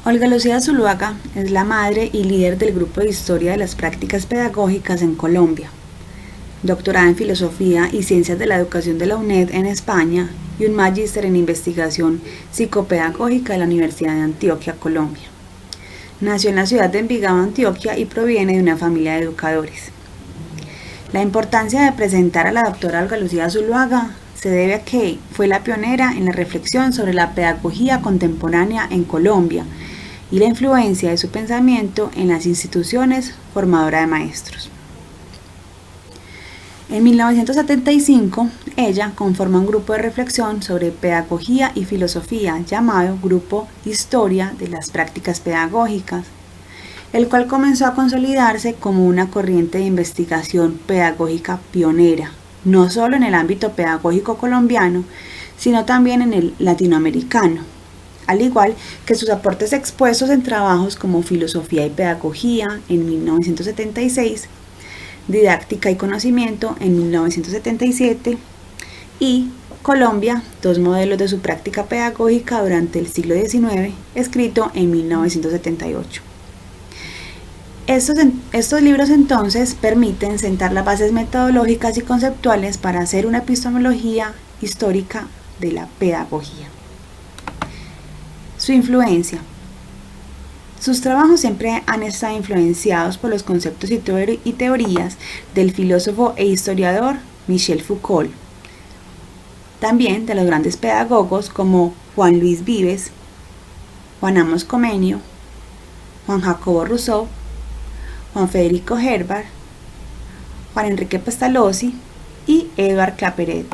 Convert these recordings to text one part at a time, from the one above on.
Olga Lucía Zuluaga es la madre y líder del Grupo de Historia de las Prácticas Pedagógicas en Colombia, doctorada en Filosofía y Ciencias de la Educación de la UNED en España y un magíster en Investigación Psicopedagógica de la Universidad de Antioquia, Colombia. Nació en la ciudad de Envigado, Antioquia, y proviene de una familia de educadores. La importancia de presentar a la doctora Olga Lucía Zuluaga se debe a que fue la pionera en la reflexión sobre la pedagogía contemporánea en Colombia y la influencia de su pensamiento en las instituciones formadoras de maestros. En 1975, ella conforma un grupo de reflexión sobre pedagogía y filosofía llamado Grupo Historia de las Prácticas Pedagógicas, el cual comenzó a consolidarse como una corriente de investigación pedagógica pionera, no solo en el ámbito pedagógico colombiano, sino también en el latinoamericano, al igual que sus aportes expuestos en trabajos como Filosofía y Pedagogía en 1976, Didáctica y Conocimiento en 1977 y Colombia, dos modelos de su práctica pedagógica durante el siglo XIX, escrito en 1978. Estos libros entonces permiten sentar las bases metodológicas y conceptuales para hacer una epistemología histórica de la pedagogía. Su influencia. Sus trabajos siempre han estado influenciados por los conceptos y teorías del filósofo e historiador Michel Foucault, también de los grandes pedagogos como Juan Luis Vives, Juan Amos Comenio, Juan Jacobo Rousseau, Juan Federico Herbar, Juan Enrique Pestalozzi y Edward Clapeyret.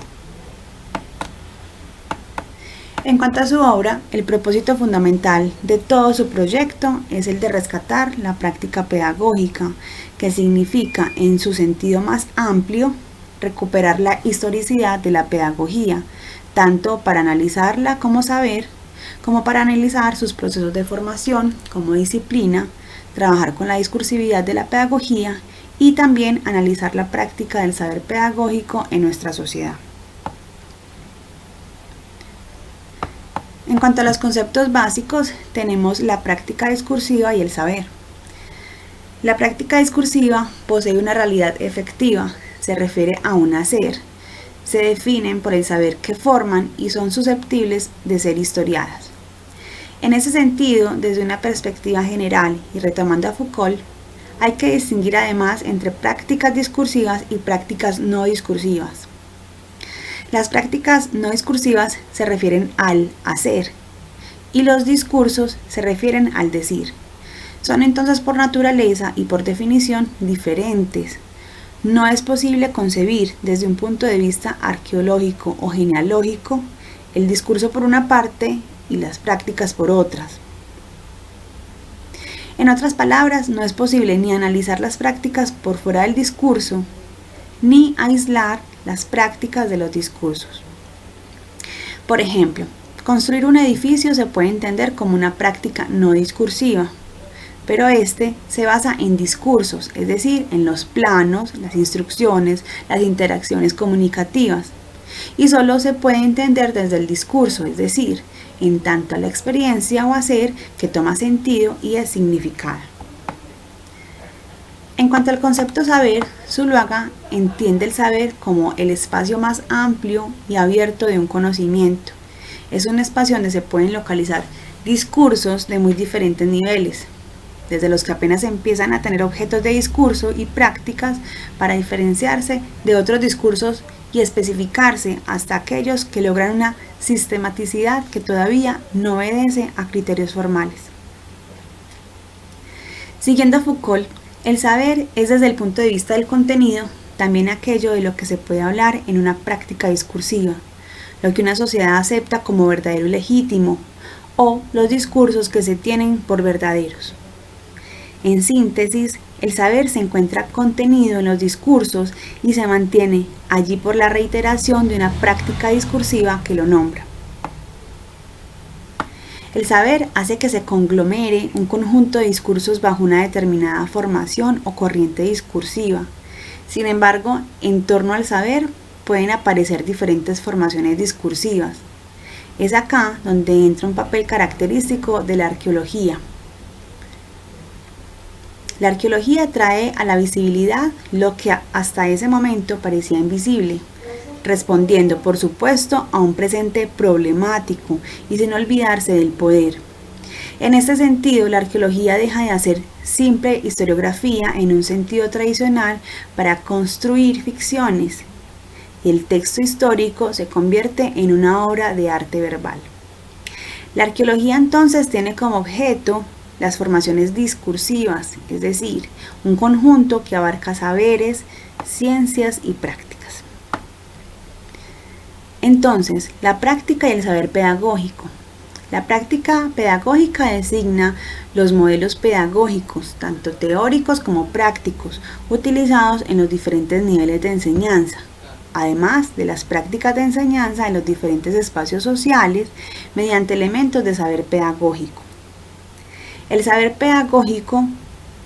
En cuanto a su obra, el propósito fundamental de todo su proyecto es el de rescatar la práctica pedagógica, que significa, en su sentido más amplio, recuperar la historicidad de la pedagogía, tanto para analizarla como saber, como para analizar sus procesos de formación como disciplina, trabajar con la discursividad de la pedagogía y también analizar la práctica del saber pedagógico en nuestra sociedad. En cuanto a los conceptos básicos, tenemos la práctica discursiva y el saber. La práctica discursiva posee una realidad efectiva, se refiere a un hacer, se definen por el saber que forman y son susceptibles de ser historiadas. En ese sentido, desde una perspectiva general y retomando a Foucault, hay que distinguir además entre prácticas discursivas y prácticas no discursivas. Las prácticas no discursivas se refieren al hacer y los discursos se refieren al decir. Son entonces por naturaleza y por definición diferentes. No es posible concebir desde un punto de vista arqueológico o genealógico el discurso por una parte y las prácticas por otras. En otras palabras, no es posible ni analizar las prácticas por fuera del discurso, ni aislar las prácticas de los discursos. Por ejemplo, construir un edificio se puede entender como una práctica no discursiva, pero este se basa en discursos, es decir, en los planos, las instrucciones, las interacciones comunicativas, y solo se puede entender desde el discurso, es decir, en tanto a la experiencia o hacer que toma sentido y es significada. En cuanto al concepto saber, Zuluaga entiende el saber como el espacio más amplio y abierto de un conocimiento. Es un espacio donde se pueden localizar discursos de muy diferentes niveles, desde los que apenas empiezan a tener objetos de discurso y prácticas para diferenciarse de otros discursos y especificarse hasta aquellos que logran una sistematicidad que todavía no obedece a criterios formales. Siguiendo a Foucault, el saber es desde el punto de vista del contenido también aquello de lo que se puede hablar en una práctica discursiva, lo que una sociedad acepta como verdadero y legítimo, o los discursos que se tienen por verdaderos. En síntesis, el saber se encuentra contenido en los discursos y se mantiene allí por la reiteración de una práctica discursiva que lo nombra. El saber hace que se conglomere un conjunto de discursos bajo una determinada formación o corriente discursiva. Sin embargo, en torno al saber pueden aparecer diferentes formaciones discursivas. Es acá donde entra un papel característico de la arqueología. La arqueología trae a la visibilidad lo que hasta ese momento parecía invisible, respondiendo por supuesto a un presente problemático y sin olvidarse del poder. En este sentido, la arqueología deja de hacer simple historiografía en un sentido tradicional para construir ficciones, y el texto histórico se convierte en una obra de arte verbal. La arqueología entonces tiene como objeto las formaciones discursivas, es decir, un conjunto que abarca saberes, ciencias y prácticas. Entonces, la práctica y el saber pedagógico. La práctica pedagógica designa los modelos pedagógicos, tanto teóricos como prácticos, utilizados en los diferentes niveles de enseñanza, además de las prácticas de enseñanza en los diferentes espacios sociales, mediante elementos de saber pedagógico. El saber pedagógico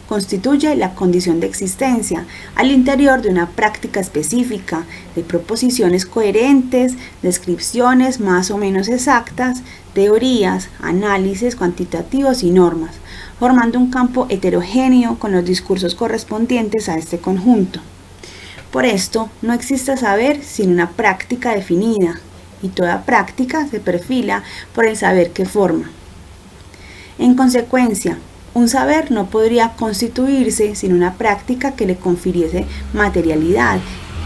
constituye la condición de existencia al interior de una práctica específica de proposiciones coherentes, descripciones más o menos exactas, teorías, análisis cuantitativos y normas, formando un campo heterogéneo con los discursos correspondientes a este conjunto. Por esto, no existe saber sin una práctica definida, y toda práctica se perfila por el saber que forma. En consecuencia, un saber no podría constituirse sin una práctica que le confiriese materialidad.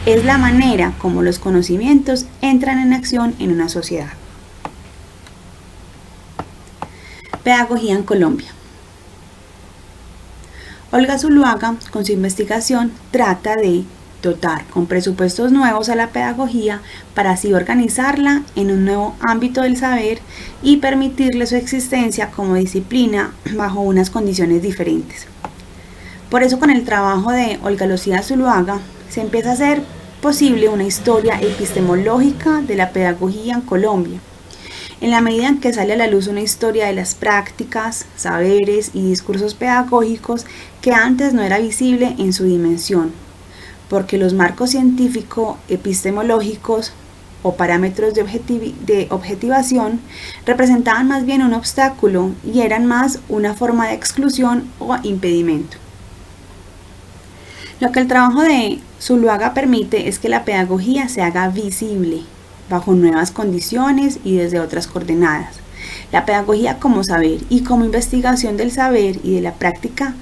Es la manera como los conocimientos entran en acción en una sociedad. Pedagogía en Colombia. Olga Zuluaga, con su investigación, trata de dotar con presupuestos nuevos a la pedagogía para así organizarla en un nuevo ámbito del saber y permitirle su existencia como disciplina bajo unas condiciones diferentes. Por eso, con el trabajo de Olga Lucía Zuluaga se empieza a hacer posible una historia epistemológica de la pedagogía en Colombia, en la medida en que sale a la luz una historia de las prácticas, saberes y discursos pedagógicos que antes no era visible en su dimensión, porque los marcos científico-epistemológicos o parámetros de objetivación representaban más bien un obstáculo y eran más una forma de exclusión o impedimento. Lo que el trabajo de Zuluaga permite es que la pedagogía se haga visible, bajo nuevas condiciones y desde otras coordenadas. La pedagogía como saber y como investigación del saber y de la práctica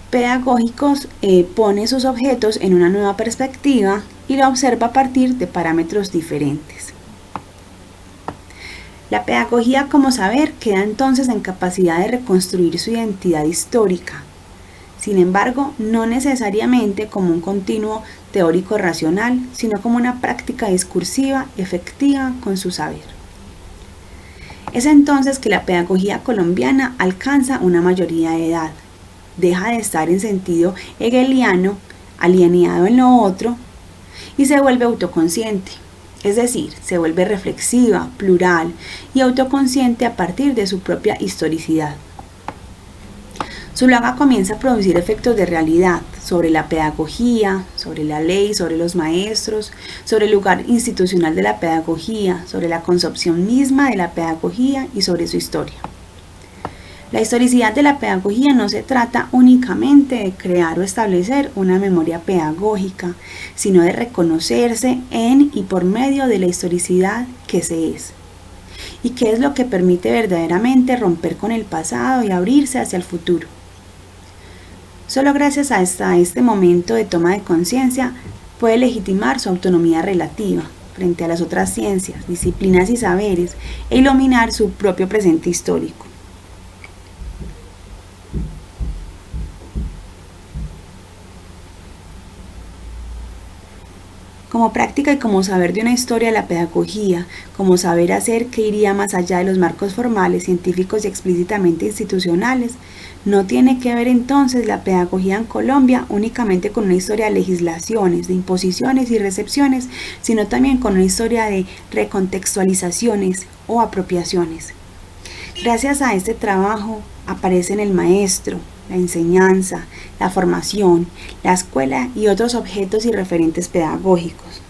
pedagógicos pone sus objetos en una nueva perspectiva y lo observa a partir de parámetros diferentes. La pedagogía como saber queda entonces en capacidad de reconstruir su identidad histórica, sin embargo, no necesariamente como un continuo teórico racional, sino como una práctica discursiva efectiva con su saber. Es entonces que la pedagogía colombiana alcanza una mayoría de edad, deja de estar en sentido hegeliano, alienado en lo otro, y se vuelve autoconsciente, es decir, se vuelve reflexiva, plural y autoconsciente a partir de su propia historicidad. Zuluaga comienza a producir efectos de realidad sobre la pedagogía, sobre la ley, sobre los maestros, sobre el lugar institucional de la pedagogía, sobre la concepción misma de la pedagogía y sobre su historia. La historicidad de la pedagogía no se trata únicamente de crear o establecer una memoria pedagógica, sino de reconocerse en y por medio de la historicidad que se es. ¿Y qué es lo que permite verdaderamente romper con el pasado y abrirse hacia el futuro? Solo gracias a este momento de toma de conciencia puede legitimar su autonomía relativa frente a las otras ciencias, disciplinas y saberes e iluminar su propio presente histórico. Como práctica y como saber de una historia de la pedagogía, como saber hacer que iría más allá de los marcos formales, científicos y explícitamente institucionales, no tiene que ver entonces la pedagogía en Colombia únicamente con una historia de legislaciones, de imposiciones y recepciones, sino también con una historia de recontextualizaciones o apropiaciones. Gracias a este trabajo aparecen el maestro, la enseñanza, la formación, la escuela y otros objetos y referentes pedagógicos.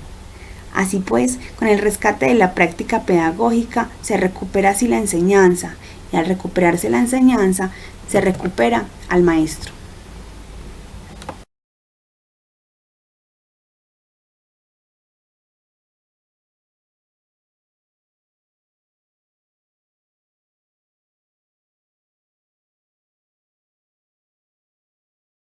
Así pues, con el rescate de la práctica pedagógica se recupera así la enseñanza, y al recuperarse la enseñanza se recupera al maestro.